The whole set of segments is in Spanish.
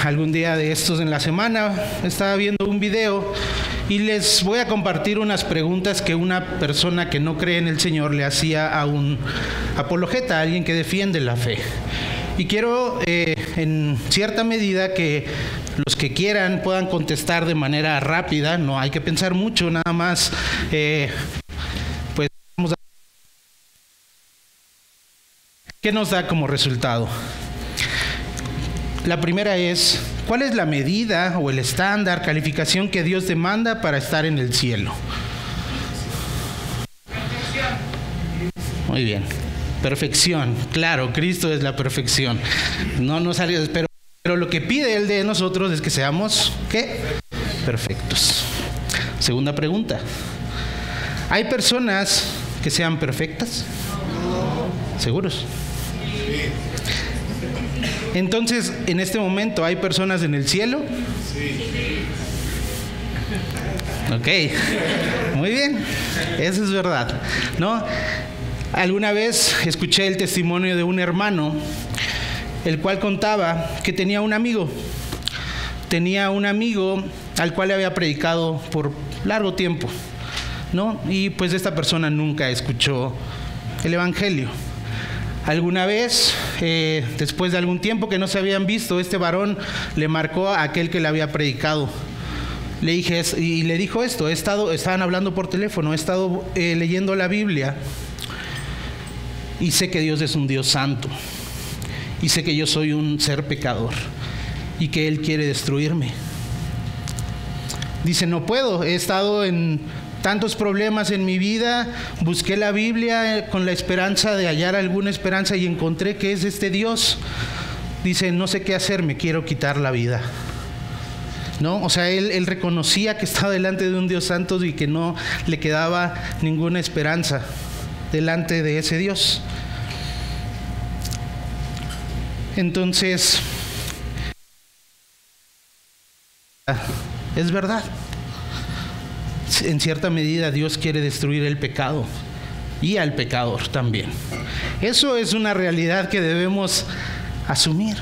algún día de estos en la semana estaba viendo un video y les voy a compartir unas preguntas que una persona que no cree en el Señor le hacía a un apologeta, a alguien que defiende la fe. Y quiero, en cierta medida, que los que quieran puedan contestar de manera rápida, no hay que pensar mucho, nada más, pues vamos a... ¿Qué nos da como resultado? La primera es, ¿cuál es la medida o el estándar, calificación que Dios demanda para estar en el cielo? Muy bien. Perfección, claro, Cristo es la perfección. No salió, pero lo que pide Él de nosotros es que seamos, ¿qué? Perfectos. Segunda pregunta. ¿Hay personas que sean perfectas? ¿Seguros? Entonces, en este momento, ¿hay personas en el cielo? Sí. Ok, muy bien, eso es verdad, ¿no? Alguna vez escuché el testimonio de un hermano, el cual contaba que tenía un amigo al cual le había predicado por largo tiempo, ¿no? Y pues esta persona nunca escuchó el evangelio. Alguna vez, después de algún tiempo que no se habían visto, este varón le marcó a aquel que le había predicado. Le dijo esto, estaban hablando por teléfono, he estado leyendo la Biblia y sé que Dios es un Dios santo y sé que yo soy un ser pecador y que Él quiere destruirme. Dice, no puedo, he estado en tantos problemas en mi vida, busqué la Biblia con la esperanza de hallar alguna esperanza y encontré que es este Dios. Dice, no sé qué hacer, me quiero quitar la vida. ¿No? O sea, él reconocía que estaba delante de un Dios santo y que no le quedaba ninguna esperanza delante de ese Dios. Entonces, es verdad. En cierta medida Dios quiere destruir el pecado y al pecador también. Eso es una realidad que debemos asumir.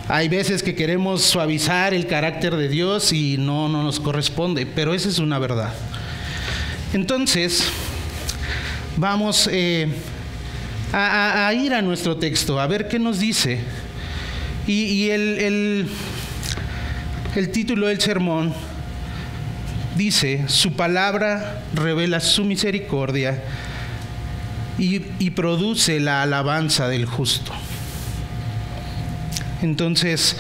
Hay veces que queremos suavizar el carácter de Dios y no nos corresponde, pero esa es una verdad. Entonces, vamos a ir a nuestro texto, a ver qué nos dice. Y el título del sermón dice, su palabra revela su misericordia y produce la alabanza del justo. Entonces,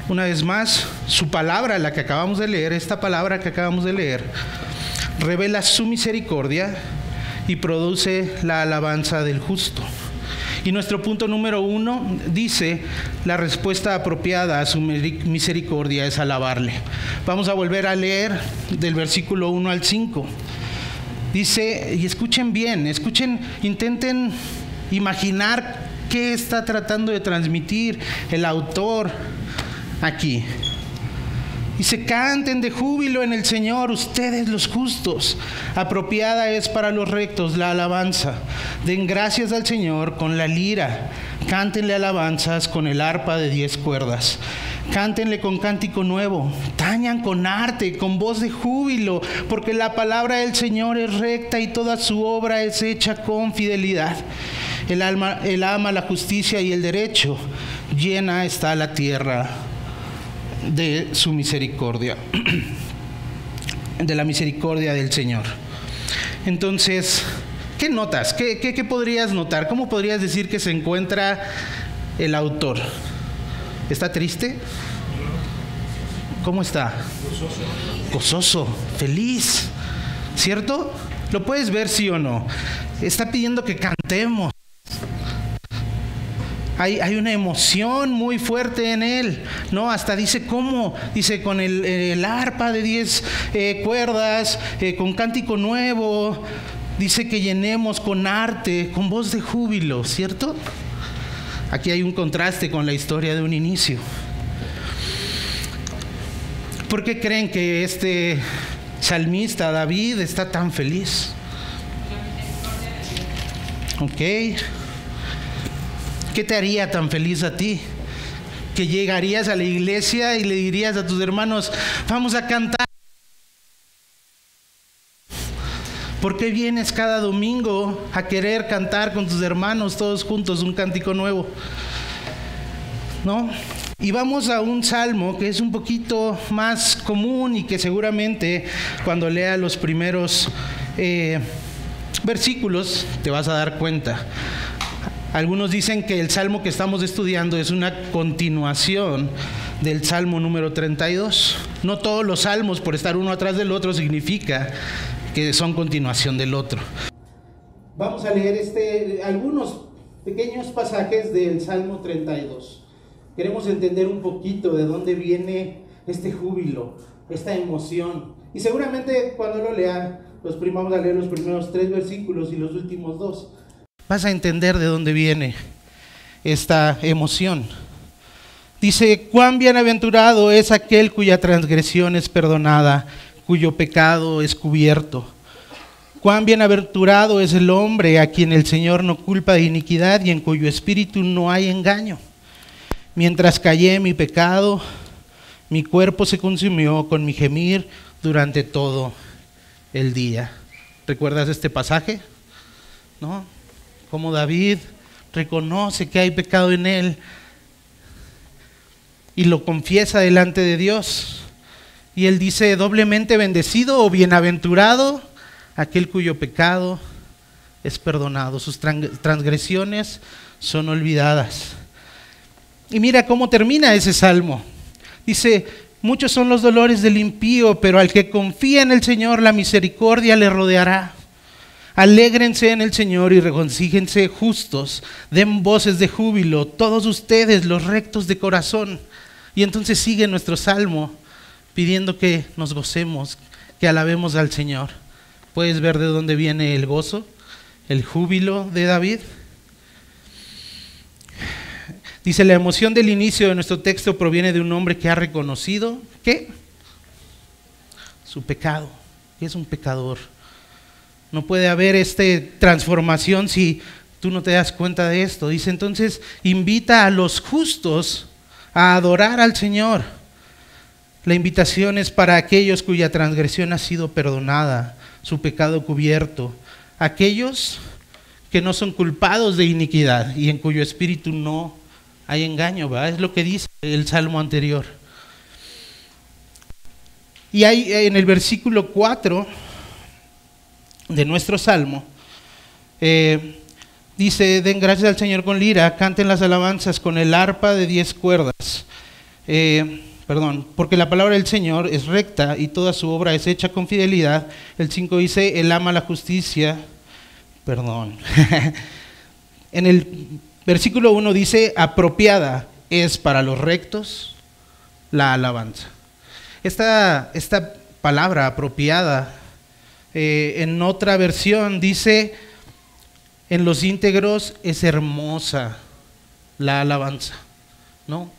una vez más, su palabra, la que acabamos de leer, esta palabra que acabamos de leer, revela su misericordia y produce la alabanza del justo. Y nuestro punto número 1 dice, la respuesta apropiada a su misericordia es alabarle. Vamos a volver a leer del versículo 1 al 5. Dice, y escuchen bien, intenten imaginar qué está tratando de transmitir el autor aquí. Dice, canten de júbilo en el Señor, ustedes los justos. Apropiada es para los rectos la alabanza. Den gracias al Señor con la lira. Cántenle alabanzas con el arpa de 10 cuerdas. Cántenle con cántico nuevo. Tañan con arte, con voz de júbilo, porque la palabra del Señor es recta y toda su obra es hecha con fidelidad. Él ama la justicia y el derecho. Llena está la tierra de su misericordia, de la misericordia del Señor. Entonces, ¿qué notas? ¿Qué podrías notar? ¿Cómo podrías decir que se encuentra el autor? ¿Está triste? ¿Cómo está? Gozoso, feliz, ¿cierto? ¿Lo puedes ver, sí o no? Está pidiendo que cantemos. Hay una emoción muy fuerte en él, ¿no? Hasta dice cómo, dice con el arpa de 10 cuerdas, con cántico nuevo, dice que llenemos con arte, con voz de júbilo, ¿cierto? Aquí hay un contraste con la historia de un inicio. ¿Por qué creen que este salmista David está tan feliz? Ok. ¿Qué te haría tan feliz a ti? que llegarías a la iglesia y le dirías a tus hermanos, vamos a cantar. ¿Por qué vienes cada domingo a querer cantar con tus hermanos todos juntos un cántico nuevo? ¿No? Y vamos a un salmo que es un poquito más común y que seguramente cuando lea los primeros versículos te vas a dar cuenta. Algunos dicen que el salmo que estamos estudiando es una continuación del salmo número 32. No todos los salmos, por estar uno atrás del otro, significa que son continuación del otro. Vamos a leer algunos pequeños pasajes del salmo 32. Queremos entender un poquito de dónde viene este júbilo, esta emoción. Y seguramente cuando lo lean, vamos a leer los primeros 3 versículos y los últimos 2. Vas a entender de dónde viene esta emoción. Dice, cuán bienaventurado es aquel cuya transgresión es perdonada, cuyo pecado es cubierto. Cuán bienaventurado es el hombre a quien el Señor no culpa de iniquidad y en cuyo espíritu no hay engaño. Mientras callé mi pecado, mi cuerpo se consumió con mi gemir durante todo el día. ¿Recuerdas este pasaje? ¿No? Como David reconoce que hay pecado en él y lo confiesa delante de Dios. Y él dice, doblemente bendecido o bienaventurado aquel cuyo pecado es perdonado, sus transgresiones son olvidadas. Y mira cómo termina ese salmo. Dice, muchos son los dolores del impío, pero al que confía en el Señor la misericordia le rodeará. Alégrense en el Señor y regocíjense justos, den voces de júbilo, todos ustedes los rectos de corazón. Y entonces sigue nuestro salmo pidiendo que nos gocemos, que alabemos al Señor. ¿Puedes ver de dónde viene el gozo, el júbilo de David? Dice, la emoción del inicio de nuestro texto proviene de un hombre que ha reconocido, ¿qué? Su pecado, que es un pecador. No puede haber esta transformación si tú no te das cuenta de esto. Dice, entonces, invita a los justos a adorar al Señor. La invitación es para aquellos cuya transgresión ha sido perdonada, su pecado cubierto. Aquellos que no son culpados de iniquidad y en cuyo espíritu no hay engaño, ¿verdad? Es lo que dice el salmo anterior. Y hay en el versículo 4 de nuestro salmo, dice, den gracias al Señor con lira, canten las alabanzas con el arpa de 10 cuerdas. Porque la palabra del Señor es recta y toda su obra es hecha con fidelidad. El 5 dice, él ama la justicia. En el versículo 1 dice, apropiada es para los rectos la alabanza. Esta palabra apropiada, en otra versión dice, en los íntegros es hermosa la alabanza, ¿no?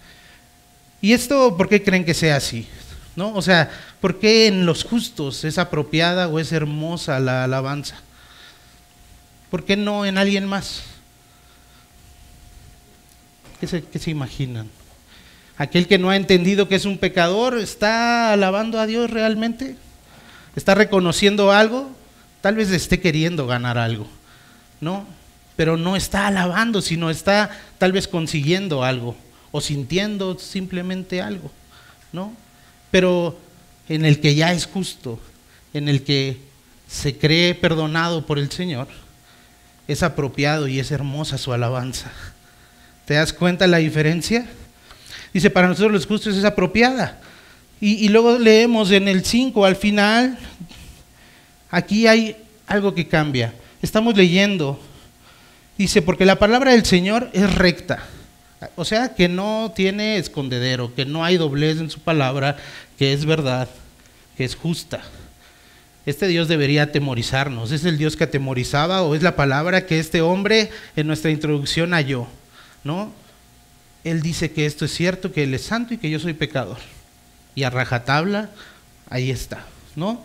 ¿Y esto por qué creen que sea así? ¿No? O sea, ¿por qué en los justos es apropiada o es hermosa la alabanza? ¿Por qué no en alguien más? ¿Qué se imaginan? ¿Aquel que no ha entendido que es un pecador está alabando a Dios realmente? ¿Está reconociendo algo? Tal vez esté queriendo ganar algo, ¿no? Pero no está alabando, sino está tal vez consiguiendo algo o sintiendo simplemente algo, ¿no? Pero en el que ya es justo, en el que se cree perdonado por el Señor, es apropiado y es hermosa su alabanza. ¿Te das cuenta la diferencia? Dice, para nosotros los justos es apropiada. Y luego leemos en el 5 al final, aquí hay algo que cambia. Estamos leyendo, dice, porque la palabra del Señor es recta. O sea, que no tiene escondedero, que no hay doblez en su palabra, que es verdad, que es justa. Este Dios debería atemorizarnos. ¿Es el Dios que atemorizaba o es la palabra que este hombre en nuestra introducción halló? ¿No? Él dice que esto es cierto, que Él es santo y que yo soy pecador. Y a rajatabla, ahí está, ¿no?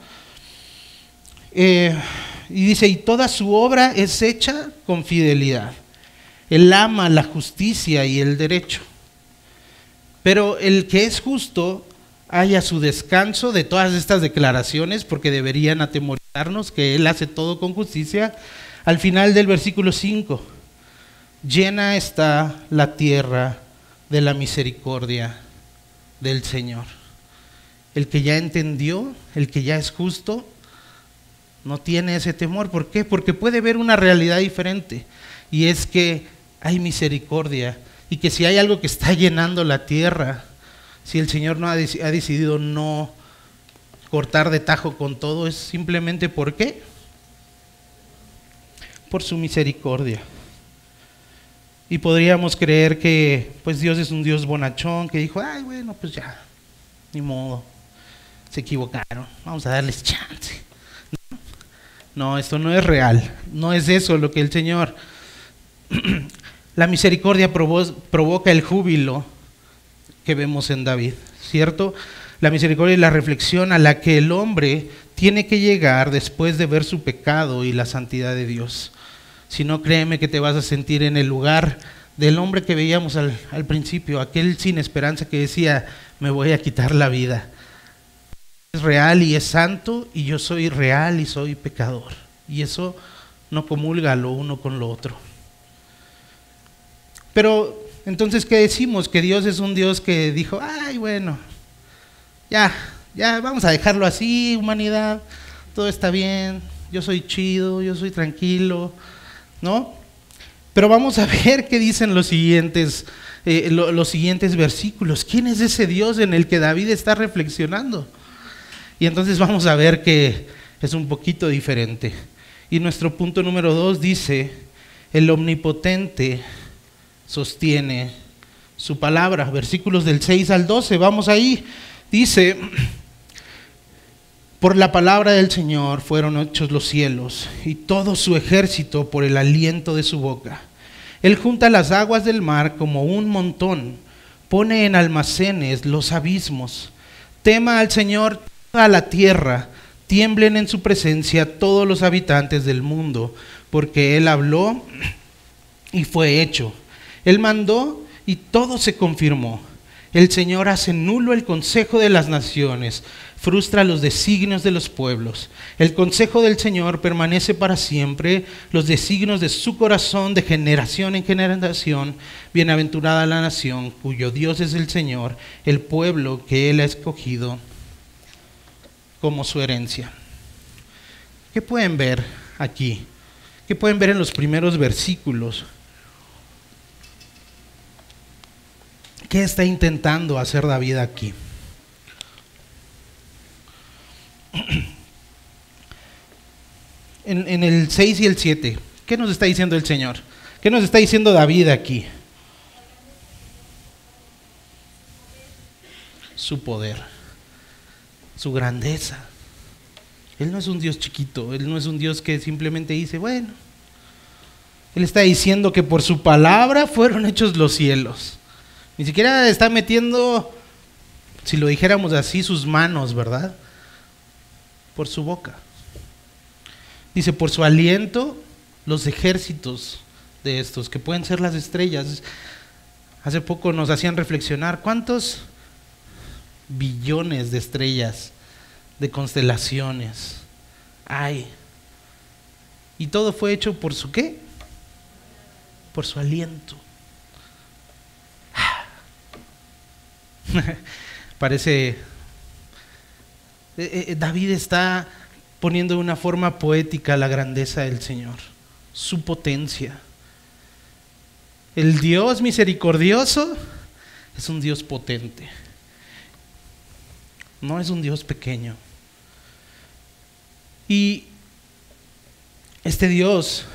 Y dice, y toda su obra es hecha con fidelidad. Él ama la justicia y el derecho. Pero el que es justo haya su descanso de todas estas declaraciones, porque deberían atemorizarnos que Él hace todo con justicia. Al final del versículo 5, llena está la tierra de la misericordia del Señor. El que ya entendió, el que ya es justo, no tiene ese temor. ¿Por qué? Porque puede ver una realidad diferente, y es que hay misericordia, y que si hay algo que está llenando la tierra, si el Señor no ha decidido no cortar de tajo con todo, es simplemente ¿por qué? Por su misericordia. Y podríamos creer que pues Dios es un Dios bonachón, que dijo, ay bueno, pues ya, ni modo, se equivocaron, vamos a darles chance. No, esto no es real, no es eso lo que el Señor... La misericordia provoca el júbilo que vemos en David, ¿cierto? La misericordia es la reflexión a la que el hombre tiene que llegar después de ver su pecado y la santidad de Dios. Si no, créeme que te vas a sentir en el lugar del hombre que veíamos al principio, aquel sin esperanza que decía, me voy a quitar la vida. Es real y es santo, y yo soy real y soy pecador. Y eso no comulga lo uno con lo otro. Pero entonces, ¿qué decimos? Que Dios es un Dios que dijo, ay bueno, ya vamos a dejarlo así, humanidad, todo está bien, yo soy chido, yo soy tranquilo, ¿no? Pero vamos a ver qué dicen los siguientes versículos. ¿Quién es ese Dios en el que David está reflexionando? Y entonces vamos a ver que es un poquito diferente. Y nuestro punto número 2 dice, el omnipotente sostiene su palabra. Versículos del 6 al 12, vamos ahí. Dice, por la palabra del Señor fueron hechos los cielos, y todo su ejército por el aliento de su boca. Él junta las aguas del mar como un montón, pone en almacenes los abismos. Tema al Señor toda la tierra, tiemblen en su presencia todos los habitantes del mundo, porque Él habló y fue hecho. Él mandó y todo se confirmó. El Señor hace nulo el consejo de las naciones, frustra los designios de los pueblos. El consejo del Señor permanece para siempre, los designios de su corazón de generación en generación. Bienaventurada la nación cuyo Dios es el Señor, el pueblo que Él ha escogido como su herencia. ¿Qué pueden ver aquí? ¿Qué pueden ver en los primeros versículos? ¿Qué está intentando hacer David aquí? En el 6 y el 7, ¿qué nos está diciendo el Señor? ¿Qué nos está diciendo David aquí? Su poder, su grandeza. Él no es un Dios chiquito, Él no es un Dios que simplemente dice, bueno. Él está diciendo que por su palabra fueron hechos los cielos. Ni siquiera está metiendo, si lo dijéramos así, sus manos, ¿verdad? Por su boca. Dice, por su aliento, los ejércitos de estos, que pueden ser las estrellas. Hace poco nos hacían reflexionar, ¿cuántos billones de estrellas, de constelaciones hay? Y todo fue hecho por su ¿qué? Por su aliento. Parece, David está poniendo de una forma poética la grandeza del Señor, su potencia. El Dios misericordioso es un Dios potente, no es un Dios pequeño. Y este Dios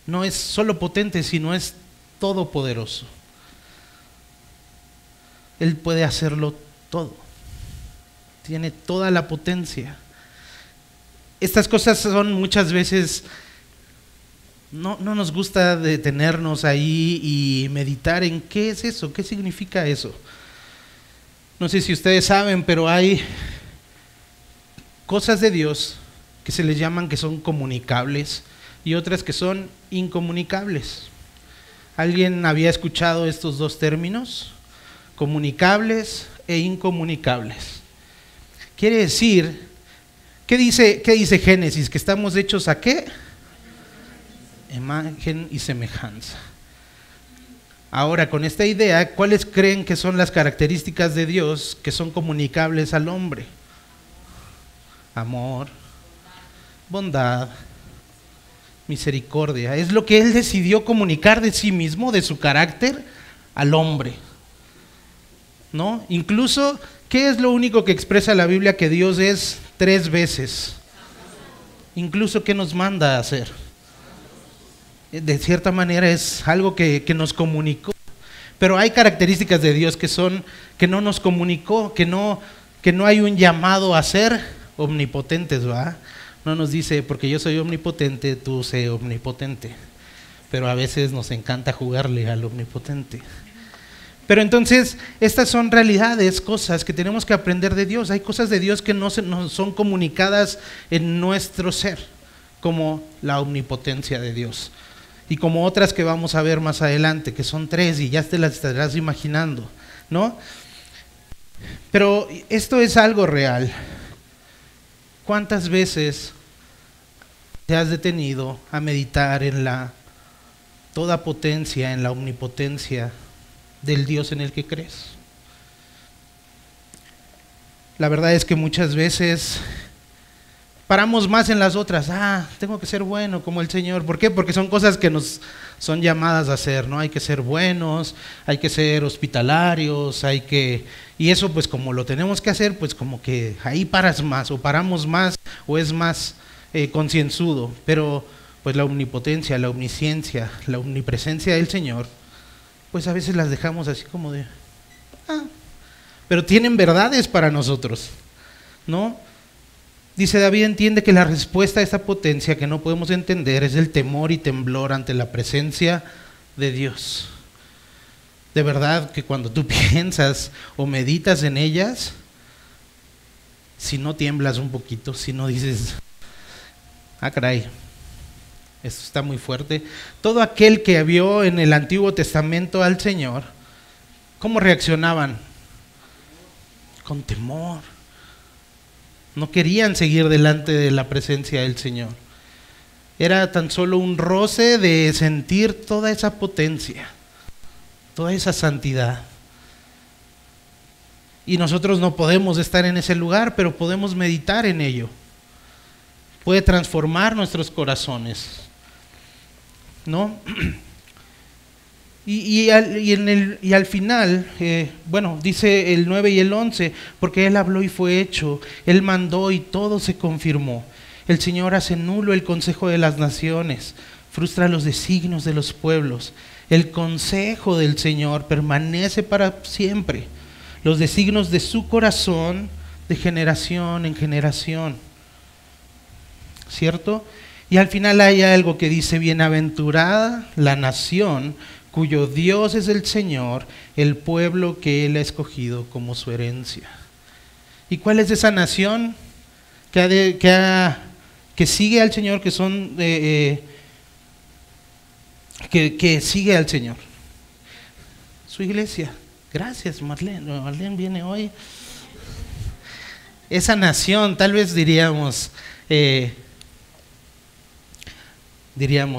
no es solo potente, sino es todopoderoso. Él puede hacerlo todo. Tiene toda la potencia. Estas cosas son muchas veces, no nos gusta detenernos ahí y meditar en qué es eso, qué significa eso. No sé si ustedes saben, pero hay cosas de Dios que se les llaman que son comunicables y otras que son incomunicables. ¿Alguien había escuchado estos dos términos? comunicables e incomunicables. Quiere decir, ¿qué dice Génesis? Que estamos hechos ¿a qué? Imagen y semejanza. Ahora, con esta idea, ¿cuáles creen que son las características de Dios que son comunicables al hombre? Amor, bondad, misericordia. Es lo que Él decidió comunicar de sí mismo, de su carácter, al hombre, ¿no? Incluso, ¿qué es lo único que expresa la Biblia que Dios es 3 veces? Incluso, ¿qué nos manda a hacer? De cierta manera es algo que nos comunicó. Pero hay características de Dios que no nos comunicó, que no hay un llamado a ser omnipotentes, ¿verdad? No nos dice, porque yo soy omnipotente, tú sé omnipotente. Pero a veces nos encanta jugarle al omnipotente. Pero entonces, estas son realidades, cosas que tenemos que aprender de Dios. Hay cosas de Dios que no son comunicadas en nuestro ser, como la omnipotencia de Dios. Y como otras que vamos a ver más adelante, que son 3 y ya te las estarás imaginando, ¿no? Pero esto es algo real. ¿Cuántas veces te has detenido a meditar en la toda potencia, en la omnipotencia del Dios en el que crees? La verdad es que muchas veces paramos más en las otras. Tengo que ser bueno como el Señor. ¿Por qué? Porque son cosas que nos son llamadas a hacer, ¿no? Hay que ser buenos, hay que ser hospitalarios, y eso pues como lo tenemos que hacer, pues como que ahí paras más, o paramos más, o es más concienzudo. Pero pues la omnipotencia, la omnisciencia, la omnipresencia del Señor, pues a veces las dejamos así como de, pero tienen verdades para nosotros, ¿no? Dice David, entiende que la respuesta a esta potencia que no podemos entender es el temor y temblor ante la presencia de Dios. De verdad que cuando tú piensas o meditas en ellas, si no tiemblas un poquito, si no dices, caray, esto está muy fuerte. Todo aquel que vio en el Antiguo Testamento al Señor, ¿cómo reaccionaban? Con temor. No querían seguir delante de la presencia del Señor. Era tan solo un roce de sentir toda esa potencia, toda esa santidad. Y nosotros no podemos estar en ese lugar, pero podemos meditar en ello. Puede transformar nuestros corazones, ¿no? Y al final, dice el 9 y el 11, porque Él habló y fue hecho, Él mandó y todo se confirmó. El Señor hace nulo el consejo de las naciones, frustra los designios de los pueblos. El consejo del Señor permanece para siempre, los designios de su corazón de generación en generación. ¿Cierto? Y al final hay algo que dice, bienaventurada la nación cuyo Dios es el Señor, el pueblo que Él ha escogido como su herencia. ¿Y cuál es esa nación que sigue al Señor, que sigue al Señor? Su iglesia. Gracias, Marlene. Marlene viene hoy. Esa nación, tal vez diríamos,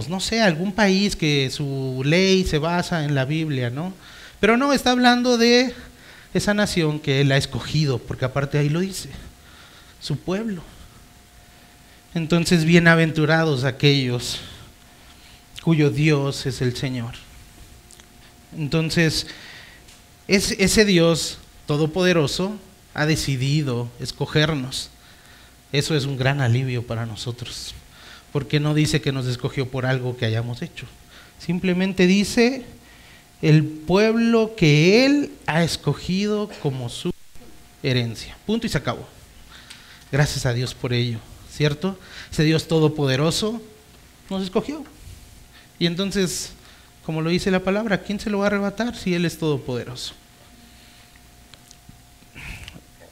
no sé, algún país que su ley se basa en la Biblia, ¿no? Pero no, está hablando de esa nación que Él ha escogido, porque aparte ahí lo dice, su pueblo. Entonces, bienaventurados aquellos cuyo Dios es el Señor. Entonces, ese Dios todopoderoso ha decidido escogernos. Eso es un gran alivio para nosotros. Porque no dice que nos escogió por algo que hayamos hecho. Simplemente dice el pueblo que Él ha escogido como su herencia. Punto y se acabó. Gracias a Dios por ello, ¿cierto? Ese Dios todopoderoso nos escogió. Y entonces, como lo dice la palabra, ¿quién se lo va a arrebatar si Él es todopoderoso?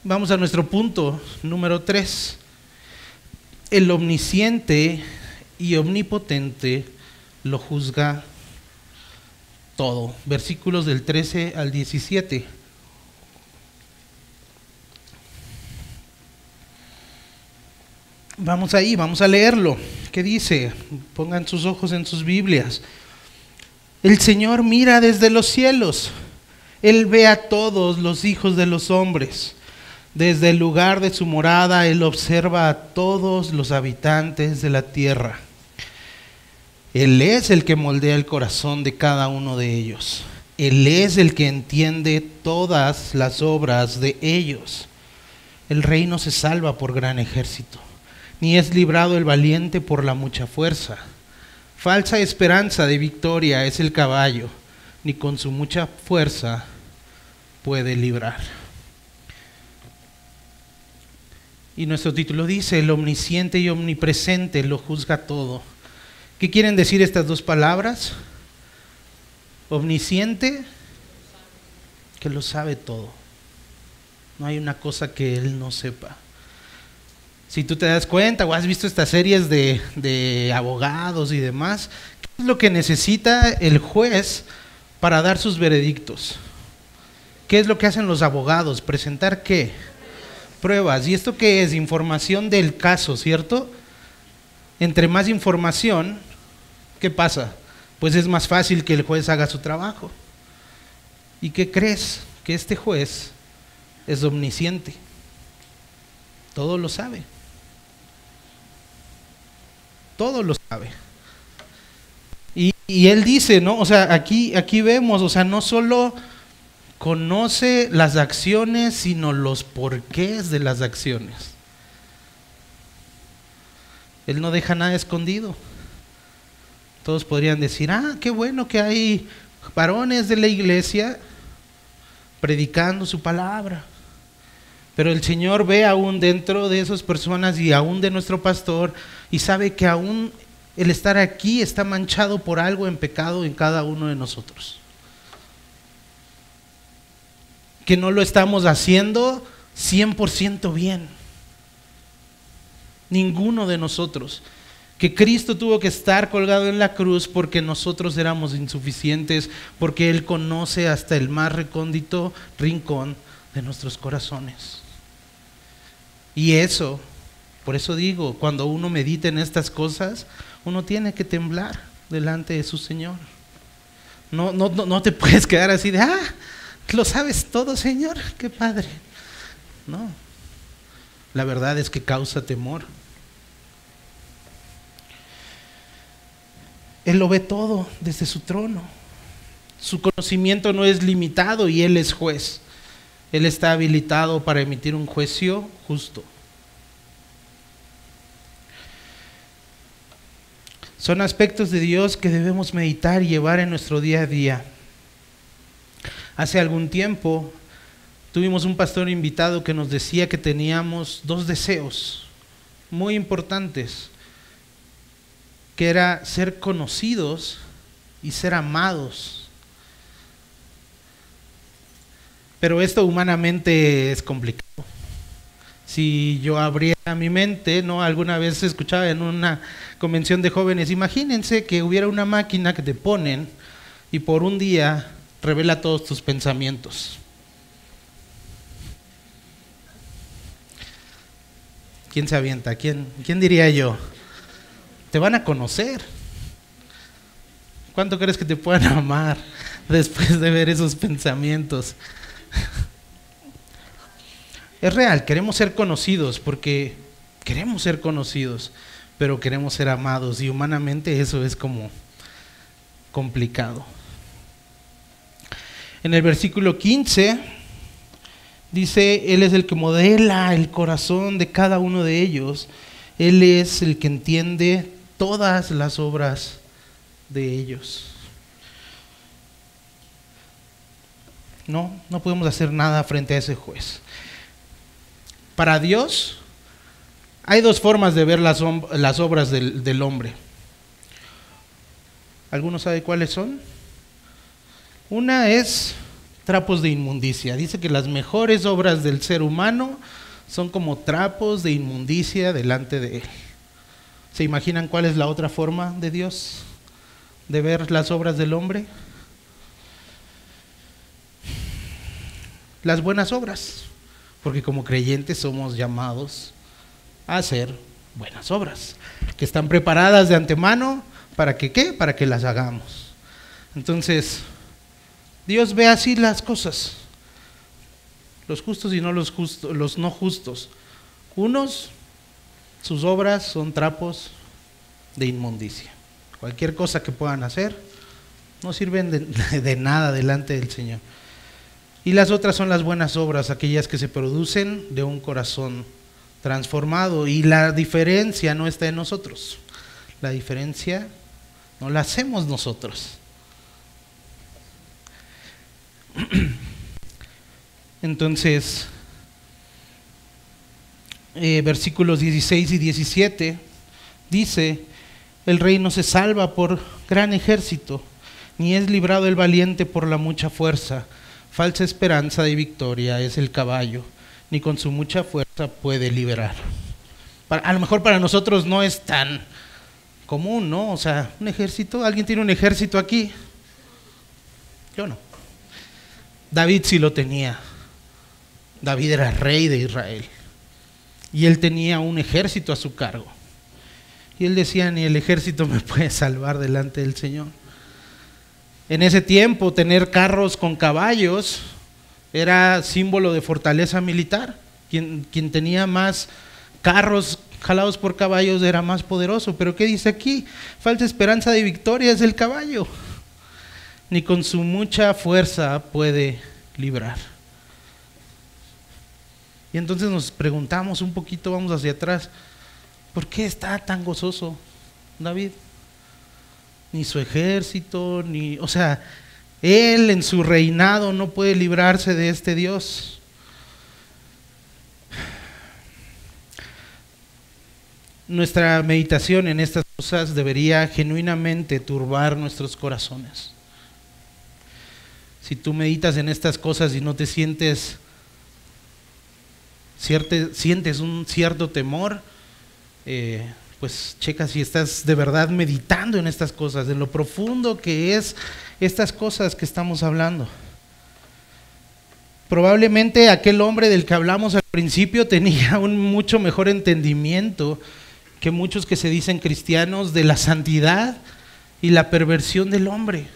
Vamos a nuestro punto número 3. El omnisciente y omnipotente lo juzga todo. Versículos del 13 al 17. Vamos ahí, vamos a leerlo. ¿Qué dice? Pongan sus ojos en sus Biblias. El Señor mira desde los cielos. Él ve a todos los hijos de los hombres. Desde el lugar de su morada, Él observa a todos los habitantes de la tierra. Él es el que moldea el corazón de cada uno de ellos. Él es el que entiende todas las obras de ellos. El rey no se salva por gran ejército, ni es librado el valiente por la mucha fuerza. Falsa esperanza de victoria es el caballo, ni con su mucha fuerza puede librar. Y nuestro título dice, el omnisciente y omnipresente lo juzga todo. ¿Qué quieren decir estas dos palabras? Omnisciente, que lo sabe todo. No hay una cosa que Él no sepa. Si tú te das cuenta o has visto estas series de abogados y demás, ¿qué es lo que necesita el juez para dar sus veredictos? ¿Qué es lo que hacen los abogados? ¿Presentar qué? Pruebas. ¿Y esto qué es? Información del caso, ¿cierto? Entre más información, ¿qué pasa? Pues es más fácil que el juez haga su trabajo. ¿Y qué crees? Que este juez es omnisciente. Todo lo sabe. Todo lo sabe. Y él dice, ¿no? O sea, aquí vemos, o sea, no solo conoce las acciones, sino los porqués de las acciones. Él no deja nada escondido. Todos podrían decir, qué bueno que hay varones de la iglesia predicando su palabra. Pero el Señor ve aún dentro de esas personas y aún de nuestro pastor y sabe que aún el estar aquí está manchado por algo en pecado en cada uno de nosotros. Que no lo estamos haciendo 100% bien. Ninguno de nosotros. Que Cristo tuvo que estar colgado en la cruz porque nosotros éramos insuficientes, porque Él conoce hasta el más recóndito rincón de nuestros corazones. Y eso, por eso digo, cuando uno medita en estas cosas, uno tiene que temblar delante de su Señor. No te puedes quedar así de, lo sabes todo, Señor, qué padre. No, la verdad es que causa temor. Él lo ve todo desde su trono. Su conocimiento no es limitado y Él es juez. Él está habilitado para emitir un juicio justo. Son aspectos de Dios que debemos meditar y llevar en nuestro día a día. Hace algún tiempo tuvimos un pastor invitado que nos decía que teníamos 2 deseos muy importantes, que era ser conocidos y ser amados. Pero esto humanamente es complicado. Si yo abriera mi mente, ¿no? Alguna vez escuchaba en una convención de jóvenes, imagínense que hubiera una máquina que te ponen y por un día revela todos tus pensamientos. ¿Quién se avienta? ¿Quién diría yo? Te van a conocer. ¿Cuánto crees que te puedan amar después de ver esos pensamientos? Es real, queremos ser conocidos porque queremos ser conocidos, pero queremos ser amados y humanamente eso es como complicado. En el versículo 15 dice, Él es el que modela el corazón de cada uno de ellos. Él es el que entiende todas las obras de ellos. No podemos hacer nada frente a ese juez. Para Dios hay 2 formas de ver las obras del hombre. ¿Alguno sabe cuáles son? Una es trapos de inmundicia. Dice que las mejores obras del ser humano son como trapos de inmundicia delante de Él. ¿Se imaginan cuál es la otra forma de Dios de ver las obras del hombre? Las buenas obras, porque como creyentes somos llamados a hacer buenas obras, que están preparadas de antemano para que ¿qué? Para que las hagamos. Entonces, Dios ve así las cosas, los justos y no los justos, los no justos. Unos, sus obras son trapos de inmundicia. Cualquier cosa que puedan hacer no sirven de nada delante del Señor. Y las otras son las buenas obras, aquellas que se producen de un corazón transformado. Y la diferencia no está en nosotros. La diferencia no la hacemos nosotros. Entonces, versículos 16 y 17 dice: el rey no se salva por gran ejército, ni es librado el valiente por la mucha fuerza. Falsa esperanza de victoria es el caballo, ni con su mucha fuerza puede liberar. A lo mejor para nosotros no es tan común, ¿no? O sea, un ejército, ¿alguien tiene un ejército aquí? Yo no. David sí lo tenía. David era rey de Israel. Y él tenía un ejército a su cargo. Y él decía, ni el ejército me puede salvar delante del Señor. En ese tiempo, tener carros con caballos era símbolo de fortaleza militar. Quien tenía más carros jalados por caballos era más poderoso. Pero ¿qué dice aquí? Falsa esperanza de victoria es el caballo, ni con su mucha fuerza puede librar. Y entonces nos preguntamos un poquito, vamos hacia atrás, ¿por qué está tan gozoso David? Ni su ejército, o sea, él en su reinado no puede librarse de este Dios. Nuestra meditación en estas cosas debería genuinamente turbar nuestros corazones. Si tú meditas en estas cosas y no te sientes un cierto temor, pues checa si estás de verdad meditando en estas cosas, en lo profundo que es estas cosas que estamos hablando. Probablemente aquel hombre del que hablamos al principio tenía un mucho mejor entendimiento que muchos que se dicen cristianos de la santidad y la perversión del hombre.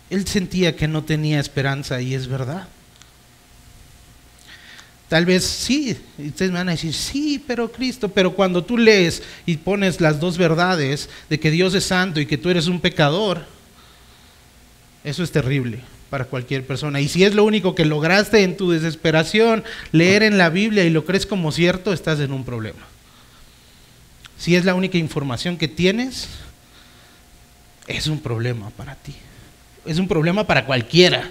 Él sentía que no tenía esperanza, y es verdad. Tal vez sí, y ustedes me van a decir, sí, pero Cristo, pero cuando tú lees y pones las dos verdades de que Dios es santo y que tú eres un pecador, eso es terrible para cualquier persona. Y si es lo único que lograste en tu desesperación, leer en la Biblia y lo crees como cierto, estás en un problema. Si es la única información que tienes, es un problema para ti. Es un problema para cualquiera.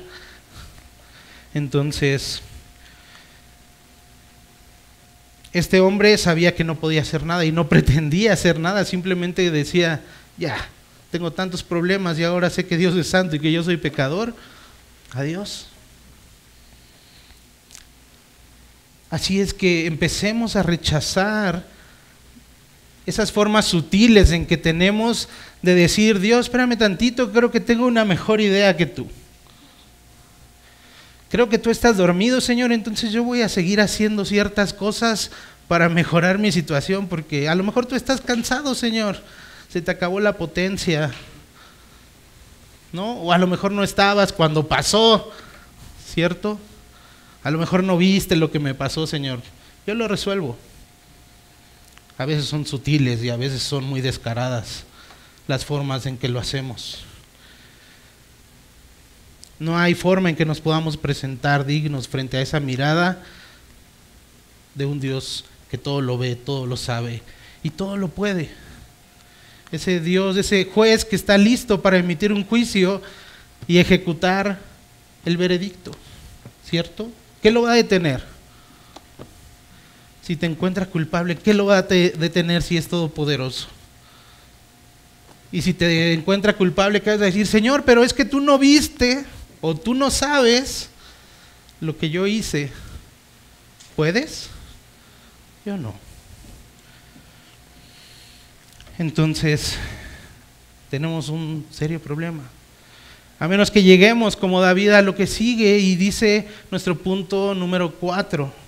Entonces, este hombre sabía que no podía hacer nada y no pretendía hacer nada, simplemente decía, ya, tengo tantos problemas y ahora sé que Dios es santo y que yo soy pecador, adiós. Así es que empecemos a rechazar esas formas sutiles en que tenemos de decir, Dios, espérame tantito, creo que tengo una mejor idea que tú. Creo que tú estás dormido, Señor, entonces yo voy a seguir haciendo ciertas cosas para mejorar mi situación, porque a lo mejor tú estás cansado, Señor, se te acabó la potencia, ¿no? O a lo mejor no estabas cuando pasó, ¿cierto? A lo mejor no viste lo que me pasó, Señor. Yo lo resuelvo. A veces son sutiles y a veces son muy descaradas las formas en que lo hacemos. No hay forma en que nos podamos presentar dignos frente a esa mirada de un Dios que todo lo ve, todo lo sabe y todo lo puede. Ese Dios, ese juez que está listo para emitir un juicio y ejecutar el veredicto, ¿cierto? ¿Qué lo va a detener? Si te encuentra culpable, ¿qué lo va a detener si es todopoderoso? Y si te encuentra culpable, ¿qué vas a decir? Señor, pero es que tú no viste o tú no sabes lo que yo hice. ¿Puedes? Yo no. Entonces, tenemos un serio problema. A menos que lleguemos como David a lo que sigue y dice nuestro punto número 4.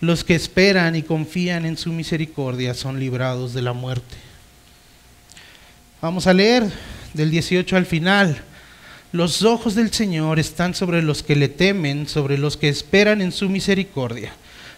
Los que esperan y confían en su misericordia son librados de la muerte. Vamos a leer del 18 al final. Los ojos del Señor están sobre los que le temen, sobre los que esperan en su misericordia,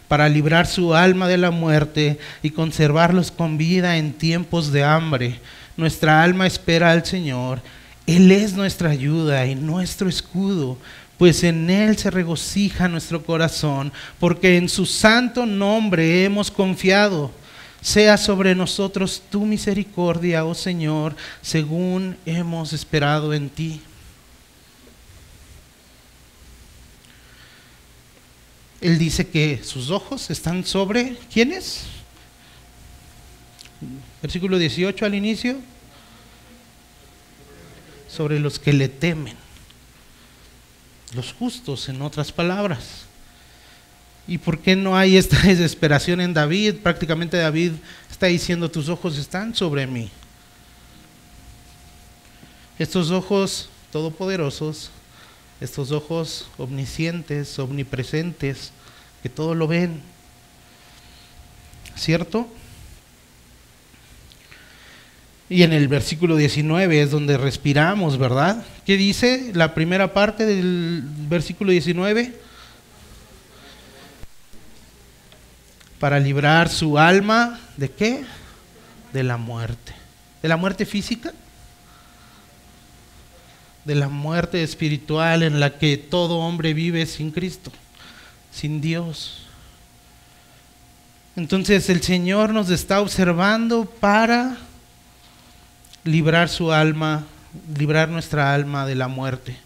para librar su alma de la muerte y conservarlos con vida en tiempos de hambre. Nuestra alma espera al Señor. Él es nuestra ayuda y nuestro escudo, pues en Él se regocija nuestro corazón, porque en su santo nombre hemos confiado. Sea sobre nosotros tu misericordia, oh Señor, según hemos esperado en ti. Él dice que sus ojos están sobre, ¿quiénes? Versículo 18 al inicio. Sobre los que le temen. Los justos, en otras palabras. ¿Y por qué no hay esta desesperación en David? Prácticamente David está diciendo, tus ojos están sobre mí. Estos ojos todopoderosos, estos ojos omniscientes, omnipresentes, que todo lo ven. ¿Cierto? Y en el versículo 19 es donde respiramos, ¿verdad? ¿Qué dice la primera parte del versículo 19? Para librar su alma, ¿de qué? De la muerte. ¿De la muerte física? De la muerte espiritual en la que todo hombre vive sin Cristo, sin Dios. Entonces el Señor nos está observando para librar su alma, librar nuestra alma de la muerte,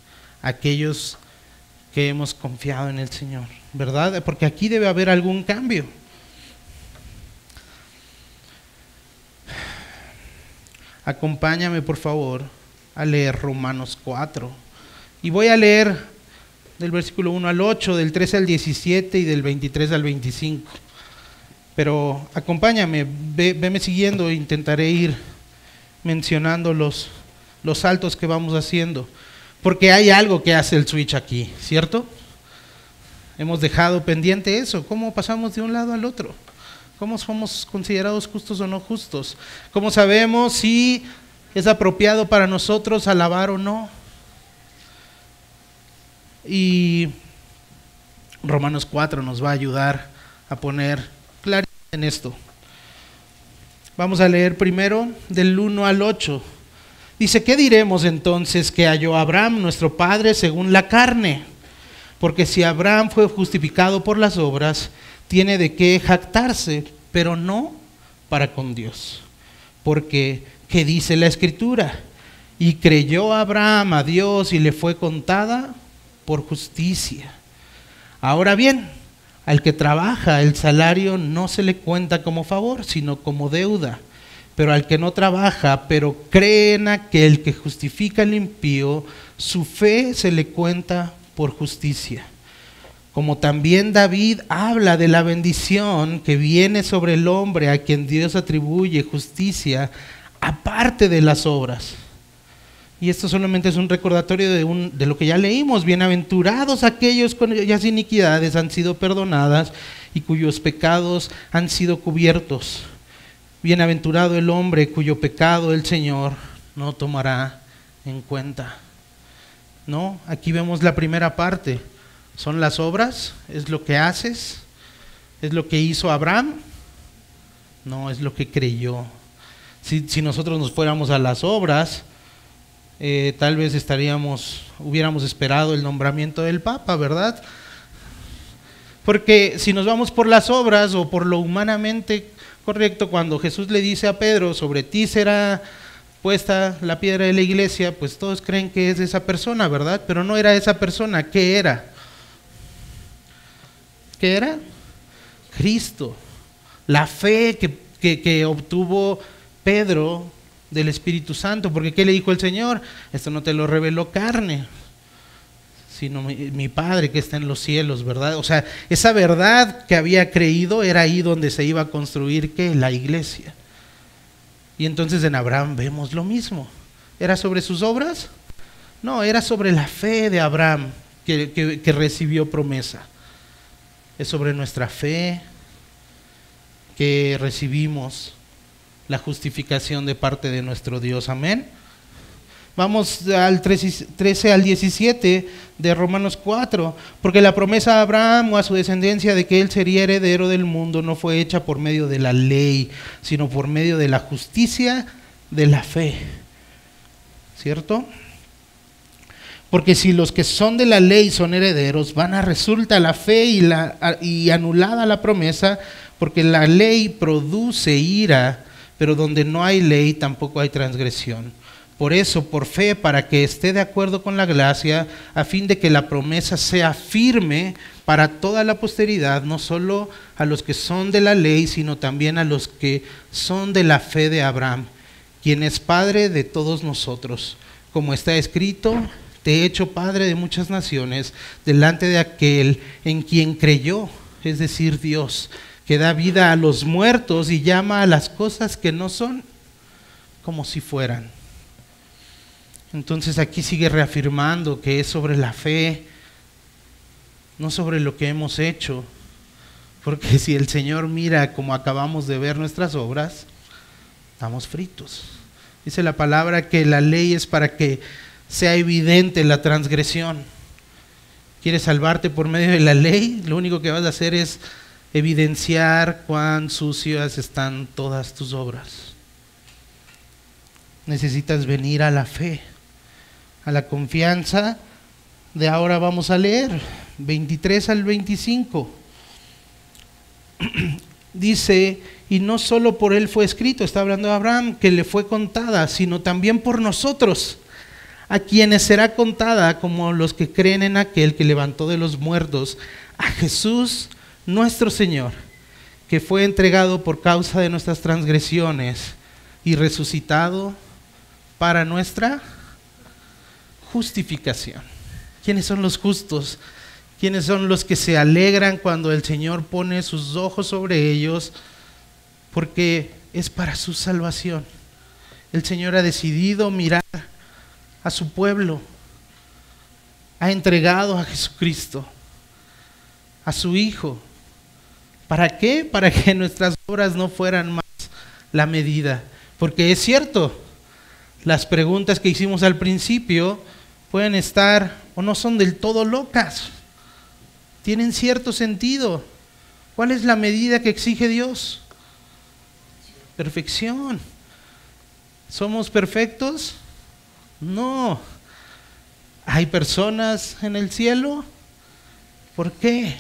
aquellos que hemos confiado en el Señor, ¿verdad? Porque aquí debe haber algún cambio. Acompáñame, por favor, a leer Romanos 4. Y voy a leer del versículo 1 al 8, del 13 al 17 y del 23 al 25. Pero acompáñame, veme siguiendo e intentaré ir mencionando los saltos que vamos haciendo, porque hay algo que hace el switch aquí, ¿cierto? Hemos dejado pendiente eso, cómo pasamos de un lado al otro, cómo somos considerados justos o no justos, cómo sabemos si es apropiado para nosotros alabar o no. Y Romanos 4 nos va a ayudar a poner claridad en esto. Vamos a leer primero del 1 al 8. Dice, ¿qué diremos entonces que halló Abraham, nuestro padre, según la carne? Porque si Abraham fue justificado por las obras, tiene de qué jactarse, pero no para con Dios. Porque, ¿qué dice la Escritura? Y creyó Abraham a Dios y le fue contada por justicia. Ahora bien, al que trabaja, el salario no se le cuenta como favor, sino como deuda. Pero al que no trabaja, pero cree en aquel que justifica al impío, su fe se le cuenta por justicia. Como también David habla de la bendición que viene sobre el hombre a quien Dios atribuye justicia, aparte de las obras. Y esto solamente es un recordatorio de lo que ya leímos. Bienaventurados aquellos cuyas iniquidades han sido perdonadas y cuyos pecados han sido cubiertos. Bienaventurado el hombre cuyo pecado el Señor no tomará en cuenta. No, aquí vemos la primera parte. Son las obras, es lo que haces, es lo que hizo Abraham. No, es lo que creyó. Si nosotros nos fuéramos a las obras, tal vez hubiéramos esperado el nombramiento del Papa, ¿verdad? Porque si nos vamos por las obras o por lo humanamente correcto, cuando Jesús le dice a Pedro, sobre ti será puesta la piedra de la iglesia, pues todos creen que es esa persona, ¿verdad? Pero no era esa persona. ¿Qué era? ¿Qué era? Cristo. La fe que obtuvo Pedro del Espíritu Santo, porque ¿qué le dijo el Señor? Esto no te lo reveló carne, sino mi Padre que está en los cielos, ¿verdad? O sea, esa verdad que había creído era ahí donde se iba a construir, ¿qué? La iglesia. Y entonces en Abraham vemos lo mismo. ¿Era sobre sus obras? No, era sobre la fe de Abraham que recibió promesa. es sobre nuestra fe que recibimos la justificación de parte de nuestro Dios. Amén. Vamos al 13 al 17 de Romanos 4, porque la promesa a Abraham o a su descendencia de que él sería heredero del mundo no fue hecha por medio de la ley, sino por medio de la justicia de la fe. ¿Cierto? Porque si los que son de la ley son herederos, vana resulta la fe y anulada la promesa, porque la ley produce ira, pero donde no hay ley tampoco hay transgresión. Por eso, por fe, para que esté de acuerdo con la gracia, a fin de que la promesa sea firme para toda la posteridad, no solo a los que son de la ley, sino también a los que son de la fe de Abraham, quien es padre de todos nosotros. Como está escrito, te he hecho padre de muchas naciones, delante de aquel en quien creyó, es decir, Dios, que da vida a los muertos y llama a las cosas que no son como si fueran. Entonces aquí sigue reafirmando que es sobre la fe, no sobre lo que hemos hecho, porque si el Señor mira como acabamos de ver nuestras obras, estamos fritos. Dice la palabra que la ley es para que sea evidente la transgresión. ¿Quieres salvarte por medio de la ley? Lo único que vas a hacer es evidenciar cuán sucias están todas tus obras. Necesitas venir a la fe, a la confianza de ahora. Vamos a leer 23 al 25. Dice, y no solo por él fue escrito, está hablando de Abraham, que le fue contada, sino también por nosotros, a quienes será contada como los que creen en aquel que levantó de los muertos a Jesús nuestro Señor, que fue entregado por causa de nuestras transgresiones y resucitado para nuestra justificación. ¿Quiénes son los justos? ¿Quiénes son los que se alegran cuando el Señor pone sus ojos sobre ellos? Porque es para su salvación. El Señor ha decidido mirar a su pueblo, ha entregado a Jesucristo, a su Hijo. ¿Para qué? Para que nuestras obras no fueran más la medida. Porque es cierto, las preguntas que hicimos al principio pueden estar o no son del todo locas, tienen cierto sentido. ¿Cuál es la medida que exige Dios? Perfección. ¿Somos perfectos? No. ¿Hay personas en el cielo? ¿Por qué?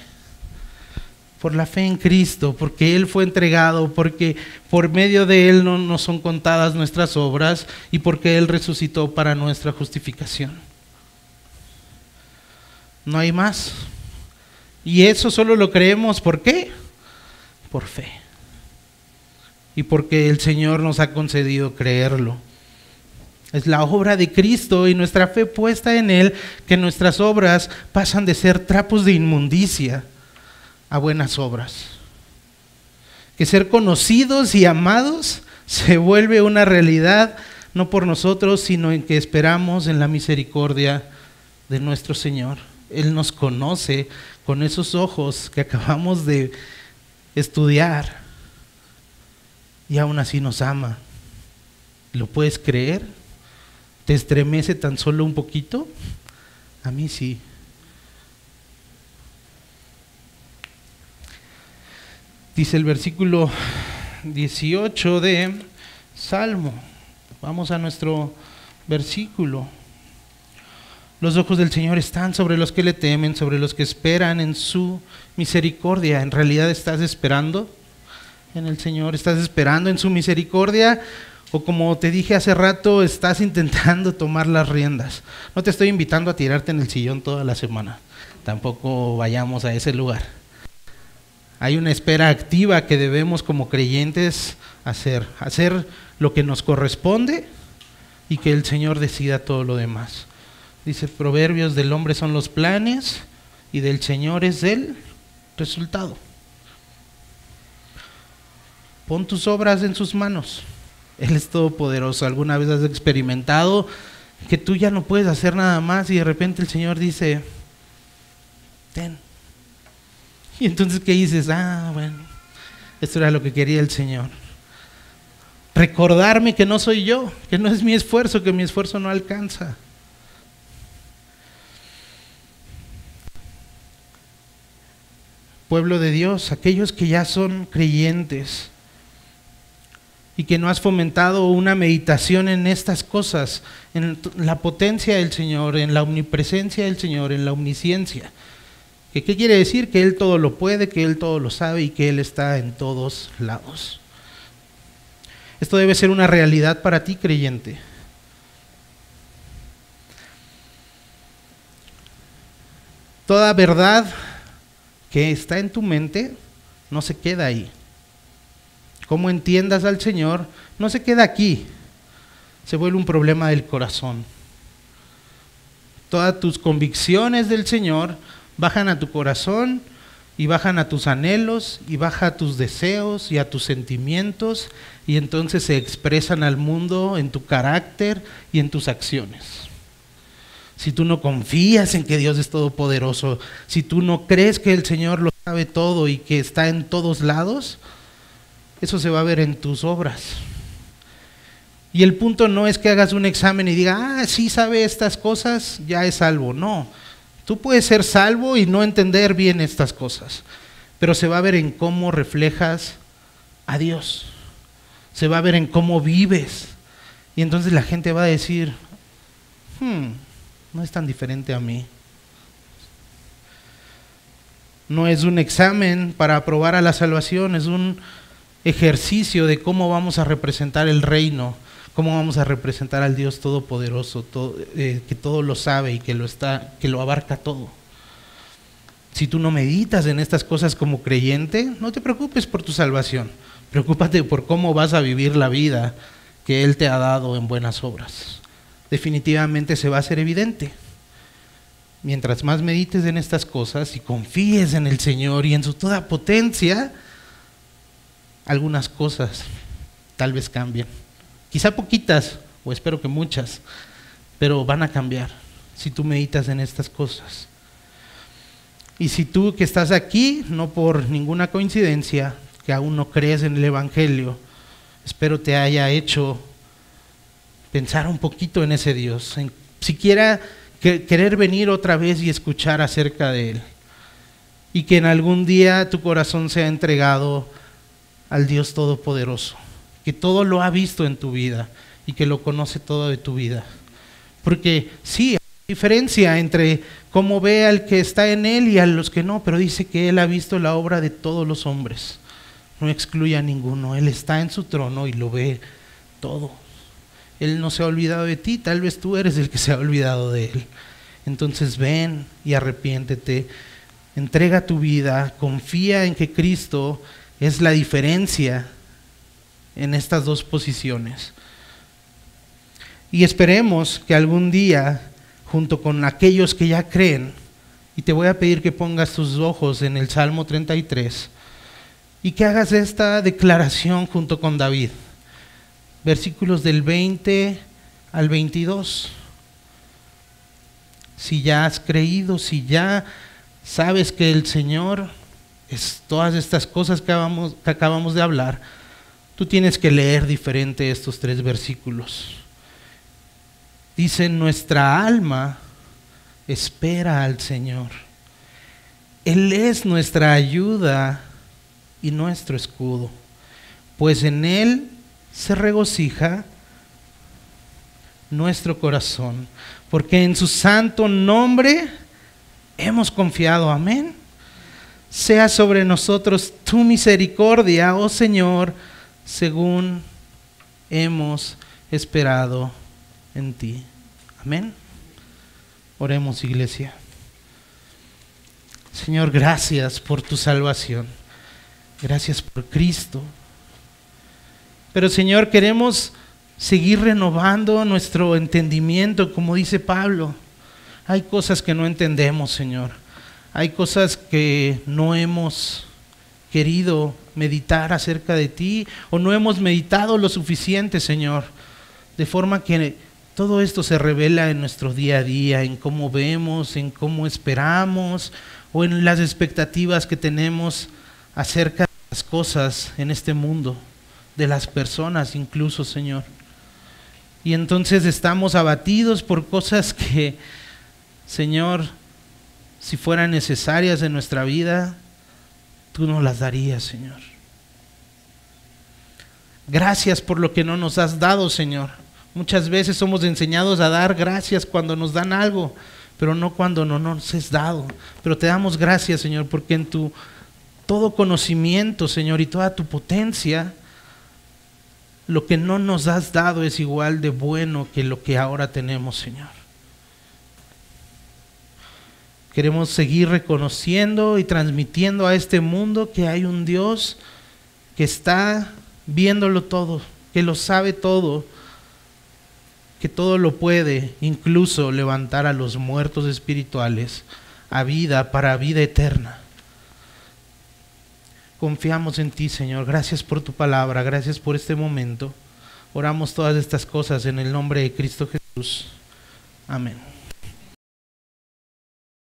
Por la fe en Cristo, porque Él fue entregado, porque por medio de Él no son contadas nuestras obras y porque Él resucitó para nuestra justificación. No hay más. Y eso solo lo creemos, ¿por qué? Por fe. Y porque el Señor nos ha concedido creerlo. Es la obra de Cristo y nuestra fe puesta en Él que nuestras obras pasan de ser trapos de inmundicia a buenas obras. Que ser conocidos y amados se vuelve una realidad no por nosotros, sino en que esperamos en la misericordia de nuestro Señor. Él nos conoce con esos ojos que acabamos de estudiar y aún así nos ama. ¿Lo puedes creer? ¿Te estremece tan solo un poquito? A mí sí. Dice el versículo 18 de Salmo. Vamos a nuestro versículo. Los ojos del Señor están sobre los que le temen, sobre los que esperan en su misericordia. ¿En realidad estás esperando en el Señor? ¿Estás esperando en su misericordia? O como te dije hace rato, estás intentando tomar las riendas. No te estoy invitando a tirarte en el sillón toda la semana. Tampoco vayamos a ese lugar. Hay una espera activa que debemos como creyentes hacer lo que nos corresponde y que el Señor decida todo lo demás. Dice Proverbios, del hombre son los planes y del Señor es el resultado. Pon tus obras en sus manos. Él es todopoderoso. ¿Alguna vez has experimentado que tú ya no puedes hacer nada más y de repente el Señor dice, ten, Y entonces, ¿qué dices? Bueno, esto era lo que quería el Señor. Recordarme que no soy yo, que no es mi esfuerzo, que mi esfuerzo no alcanza. Pueblo de Dios, aquellos que ya son creyentes y que no has fomentado una meditación en estas cosas, en la potencia del Señor, en la omnipresencia del Señor, en la omnisciencia. ¿Qué quiere decir? Que Él todo lo puede, que Él todo lo sabe y que Él está en todos lados. Esto debe ser una realidad para ti, creyente. Toda verdad que está en tu mente no se queda ahí. Como entiendas al Señor, no se queda aquí. Se vuelve un problema del corazón. Todas tus convicciones del Señor bajan a tu corazón y bajan a tus anhelos y bajan a tus deseos y a tus sentimientos, y entonces se expresan al mundo en tu carácter y en tus acciones. Si tú no confías en que Dios es todopoderoso, si tú no crees que el Señor lo sabe todo y que está en todos lados, eso se va a ver en tus obras. Y el punto no es que hagas un examen y digas, sí sabe estas cosas, ya es salvo. No, tú puedes ser salvo y no entender bien estas cosas, pero se va a ver en cómo reflejas a Dios. Se va a ver en cómo vives. Y entonces la gente va a decir, no es tan diferente a mí. No es un examen para aprobar a la salvación, es un ejercicio de cómo vamos a representar el reino, cómo vamos a representar al Dios todopoderoso, que todo lo sabe y que lo abarca todo. Si tú no meditas en estas cosas como creyente, no te preocupes por tu salvación, preocúpate por cómo vas a vivir la vida que Él te ha dado en buenas obras. Definitivamente se va a hacer evidente. Mientras más medites en estas cosas y confíes en el Señor y en su toda potencia, algunas cosas tal vez cambien. Quizá poquitas, o espero que muchas, pero van a cambiar si tú meditas en estas cosas. Y si tú que estás aquí, no por ninguna coincidencia, que aún no crees en el Evangelio, espero te haya hecho pensar un poquito en ese Dios, en siquiera querer venir otra vez y escuchar acerca de Él. Y que en algún día tu corazón sea entregado al Dios Todopoderoso, que todo lo ha visto en tu vida y que lo conoce todo de tu vida. Porque sí, hay diferencia entre cómo ve al que está en Él y a los que no, pero dice que Él ha visto la obra de todos los hombres. No excluye a ninguno, Él está en su trono y lo ve todo. Él no se ha olvidado de ti, tal vez tú eres el que se ha olvidado de Él. Entonces ven y arrepiéntete, entrega tu vida, confía en que Cristo es la diferencia en estas dos posiciones. Y esperemos que algún día, junto con aquellos que ya creen, y te voy a pedir que pongas tus ojos en el Salmo 33, y que hagas esta declaración junto con David. Versículos del 20 al 22. Si ya has creído, si ya sabes que el Señor es todas estas cosas que acabamos de hablar, tú tienes que leer diferente estos 3 versículos. Dice, nuestra alma espera al Señor. Él es nuestra ayuda y nuestro escudo, pues en Él se regocija nuestro corazón, porque en su santo nombre hemos confiado. Amén. Sea sobre nosotros tu misericordia, oh Señor, según hemos esperado en ti. Amén. Oremos, iglesia. Señor, gracias por tu salvación. Gracias por Cristo. Pero Señor, queremos seguir renovando nuestro entendimiento, como dice Pablo. Hay cosas que no entendemos, Señor. Hay cosas que no hemos querido meditar acerca de ti, o no hemos meditado lo suficiente, Señor. De forma que Todo esto se revela en nuestro día a día, en cómo vemos, en cómo esperamos o en las expectativas que tenemos acerca de las cosas en este mundo, de las personas incluso, Señor. Y entonces estamos abatidos por cosas que, Señor, si fueran necesarias en nuestra vida, tú nos las darías, Señor. Gracias por lo que no nos has dado, Señor. Muchas veces somos enseñados a dar gracias cuando nos dan algo, pero no cuando no nos es dado. Pero te damos gracias, Señor, porque en tu todo conocimiento, Señor, y toda tu potencia, lo que no nos has dado es igual de bueno que lo que ahora tenemos, Señor. Queremos seguir reconociendo y transmitiendo a este mundo que hay un Dios que está viéndolo todo, que lo sabe todo, que todo lo puede, incluso levantar a los muertos espirituales a vida, para vida eterna. Confiamos en ti, Señor. Gracias por tu palabra, gracias por este momento. Oramos todas estas cosas en el nombre de Cristo Jesús. Amén.